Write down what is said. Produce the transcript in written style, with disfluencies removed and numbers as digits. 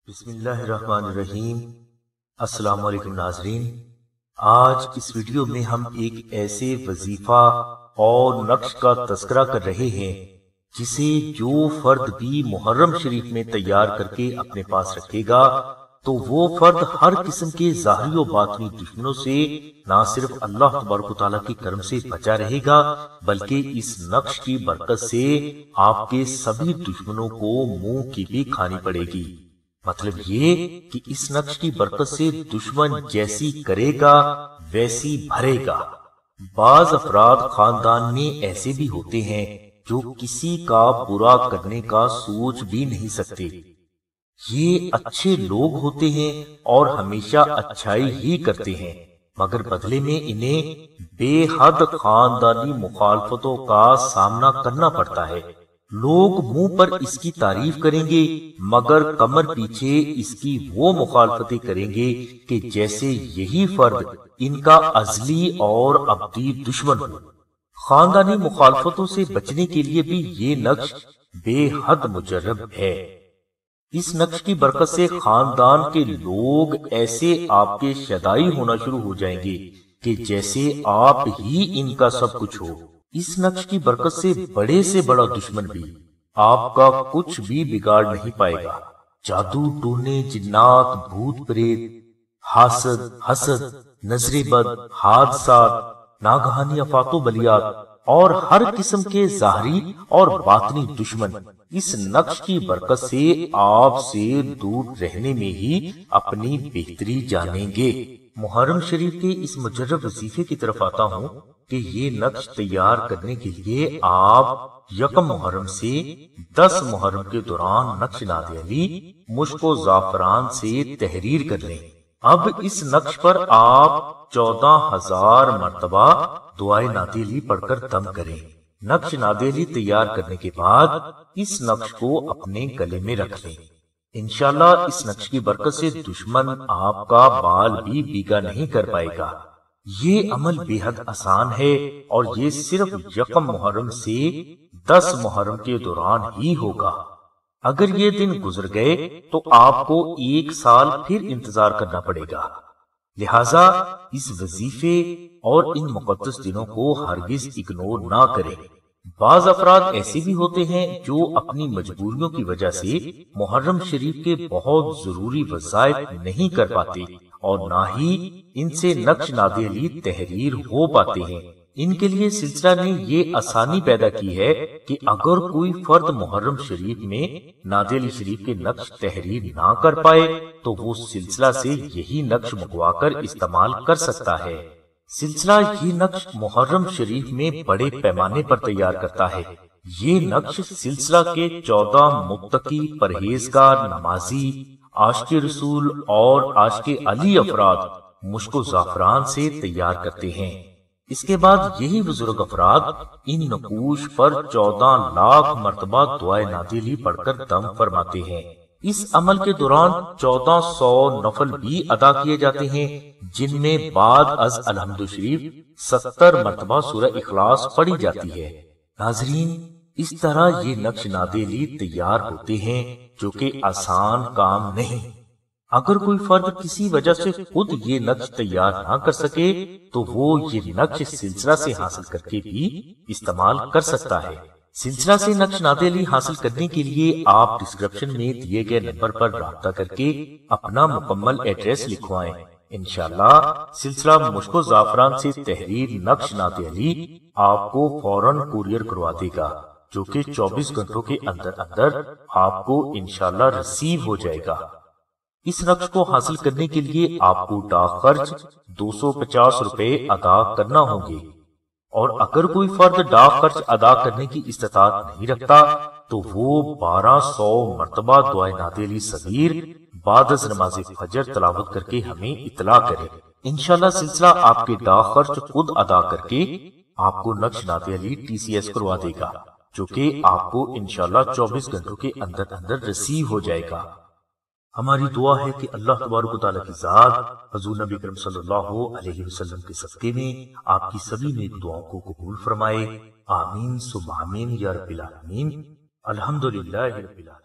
بسم اللہ الرحمن الرحیم۔ السلام علیکم ناظرین، آج اس ویڈیو میں ہم ایک ایسے وظیفہ اور نقش کا تذکرہ کر رہے ہیں جسے جو فرد بھی محرم شریف میں تیار کر کے اپنے پاس رکھے گا تو وہ فرد ہر قسم کے ظاہری و باطنی دشمنوں سے نہ صرف اللہ تبارک و تعالیٰ کے کرم سے بچا رہے گا بلکہ اس نقش کی برکت سے آپ کے سبھی دشمنوں کو منہ کی بھی کھانی پڑے گی۔ مطلب یہ کہ اس نقش کی برکت سے دشمن جیسی کرے گا ویسی بھرے گا۔ بعض افراد خاندان میں ایسے بھی ہوتے ہیں جو کسی کا برا کرنے کا سوچ بھی نہیں سکتے۔ یہ اچھے لوگ ہوتے ہیں اور ہمیشہ اچھائی ہی کرتے ہیں، مگر بدلے میں انہیں بے حد خاندانی مخالفتوں کا سامنا کرنا پڑتا ہے۔ لوگ منہ پر اس کی تعریف کریں گے مگر کمر پیچھے اس کی وہ مخالفتیں کریں گے کہ جیسے یہی فرد ان کا ازلی اور ابدی دشمن ہو۔ خاندانی مخالفتوں سے بچنے کے لیے بھی یہ نقش بے حد مجرب ہے۔ اس نقش کی برکت سے خاندان کے لوگ ایسے آپ کے شدائی ہونا شروع ہو جائیں گے کہ جیسے آپ ہی ان کا سب کچھ ہو۔ اس نقش کی برکت سے بڑا دشمن بھی آپ کا کچھ بھی بگاڑ نہیں پائے گا۔ جادو ٹونے، جنات، بھوت پریت، حسد، نظر بد، حادثات، ناگہانی آفات و بلیات اور ہر قسم کے ظاہری اور باطنی دشمن اس نقش کی برکت سے آپ سے دور رہنے میں ہی اپنی بہتری جانیں گے۔ محرم شریف کے اس مجرب وظیفے کی طرف آتا ہوں کہ یہ نقش تیار کرنے کے لیے آپ 1 محرم سے 10 محرم کے دوران نقش ناد علی مشک و زعفران سے تحریر کر لیں۔ اب اس نقش پر آپ 14,000 مرتبہ دعائے ناد علی پڑھ کر دم کریں۔ نقش ناد علی تیار کرنے کے بعد اس نقش کو اپنے گلے میں رکھ لیں۔ انشاءاللہ اس نقش کی برکت سے دشمن آپ کا بال بھی بیگا نہیں کر پائے گا۔ یہ عمل بے حد آسان ہے اور یہ صرف 1 محرم سے 10 محرم کے دوران ہی ہوگا۔ اگر یہ دن گزر گئے تو آپ کو 1 سال پھر انتظار کرنا پڑے گا، لہٰذا اس وظیفے اور ان مقدس دنوں کو ہرگز اگنور نہ کریں۔ بعض افراد ایسے بھی ہوتے ہیں جو اپنی مجبوریوں کی وجہ سے محرم شریف کے بہت ضروری وظائف نہیں کر پاتے اور نہ ہی ان سے نقش ناد علی تحریر ہو پاتے ہیں۔ ان کے لیے سلسلہ نے یہ آسانی پیدا کی ہے کہ اگر کوئی فرد محرم شریف میں ناد علی شریف کے نقش تحریر نہ کر پائے تو وہ سلسلہ سے یہی نقش منگوا کر استعمال کر سکتا ہے۔ سلسلہ یہ نقش محرم شریف میں بڑے پیمانے پر تیار کرتا ہے۔ یہ نقش سلسلہ کے 14 متقی، پرہیزگار، نمازی، عاشق رسول اور عاشق علی افراد مشک و زعفران سے تیار کرتے ہیں۔ اس کے بعد یہی بزرگ افراد ان نقوش پر 14 لاکھ مرتبہ دعائے ناد علی پڑھ کر دم فرماتے ہیں۔ اس عمل کے دوران 1400 نفل بھی ادا کیے جاتے ہیں جن میں بعد از الحمد شریف 70 مرتبہ سورہ اخلاص پڑھی جاتی ہے۔ ناظرین، اس طرح یہ نقش ناد علی تیار ہوتے ہیں جو کہ آسان کام نہیں۔ اگر کوئی فرد کسی وجہ سے خود یہ نقش تیار نہ کر سکے تو وہ یہ نقش سلسلہ سے حاصل کر کے بھی استعمال کر سکتا ہے۔ سلسلہ سے نقش ناد علی حاصل کرنے کے لیے آپ ڈسکرپشن میں دیے گئے نمبر پر رابطہ کر کے اپنا مکمل ایڈریس لکھوائیں۔ انشاءاللہ سلسلہ مشک و زعفران سے تحریر نقش ناد علی آپ کو فوراً کوریئر کروا دے گا، جو کہ 24 گھنٹوں کے اندر اندر آپ کو انشاءاللہ ریسیو ہو جائے گا۔ اس نقش کو حاصل کرنے کے لیے آپ کو ڈاک خرچ 250 روپے ادا کرنا ہوں گے، اور اگر کوئی فرد ڈاک خرچ ادا کرنے کی استطاعت نہیں رکھتا تو وہ 1200 مرتبہ دعائے ناد علی صغیر بعد از نماز فجر تلاوت کر کے ہمیں اطلاع کرے۔ انشاءاللہ سلسلہ آپ کے ڈاک خرچ خود ادا کر کے آپ کو نقش ناد علی TCS کروا دے گا، جو کہ آپ کو انشاءاللہ 24 گھنٹوں کے اندر اندر ریسیو ہو جائے گا۔ ہماری دعا ہے کہ اللہ تبارک و تعالیٰ کی ذات حضور نبی کریم صلی اللہ علیہ وسلم کے صدقے میں آپ کی سبھی نیک دعاؤں کو قبول فرمائے۔ آمین ثم آمین یا رب العالمین۔ الحمدللہ رب العالمین۔